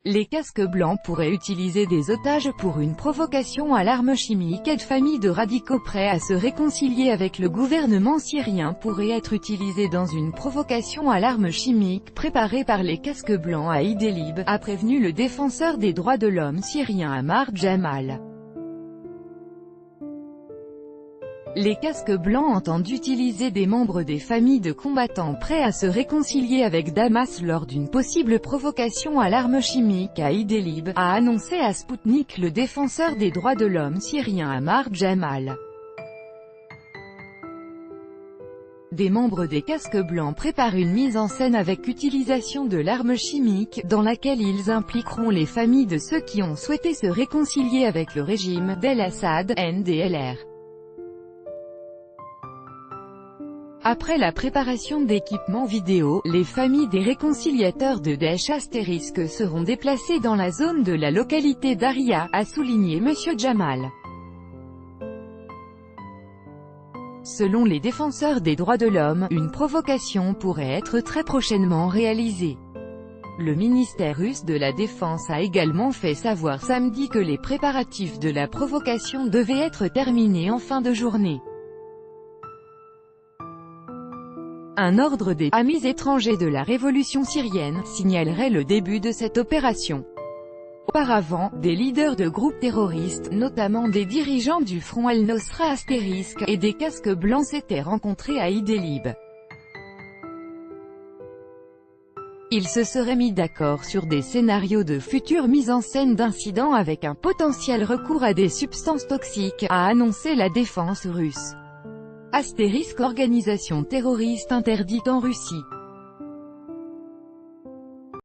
Les casques blancs pourraient utiliser des otages pour une provocation à l'arme chimique. Une famille de radicaux prêts à se réconcilier avec le gouvernement syrien pourrait être utilisée dans une provocation à l'arme chimique préparée par les casques blancs à Idlib, a prévenu le défenseur des droits de l'homme syrien Ammar Jamal. Les casques blancs entendent utiliser des membres des familles de combattants prêts à se réconcilier avec Damas lors d'une possible provocation à l'arme chimique à Idlib, a annoncé à Sputnik le défenseur des droits de l'homme syrien Ammar Jamal. Des membres des casques blancs préparent une mise en scène avec utilisation de l'arme chimique, dans laquelle ils impliqueront les familles de ceux qui ont souhaité se réconcilier avec le régime d'El-Assad, NDLR. Après la préparation d'équipements vidéo, les familles des réconciliateurs de Daesh * seront déplacées dans la zone de la localité d'Aria, a souligné M. Jamal. Selon les défenseurs des droits de l'homme, une provocation pourrait être très prochainement réalisée. Le ministère russe de la Défense a également fait savoir samedi que les préparatifs de la provocation devaient être terminés en fin de journée. Un ordre des « amis étrangers de la révolution syrienne » signalerait le début de cette opération. Auparavant, des leaders de groupes terroristes, notamment des dirigeants du front Al-Nosra * et des casques blancs s'étaient rencontrés à Idlib. Ils se seraient mis d'accord sur des scénarios de futures mises en scène d'incidents avec un potentiel recours à des substances toxiques, a annoncé la défense russe. * organisation terroriste interdite en Russie.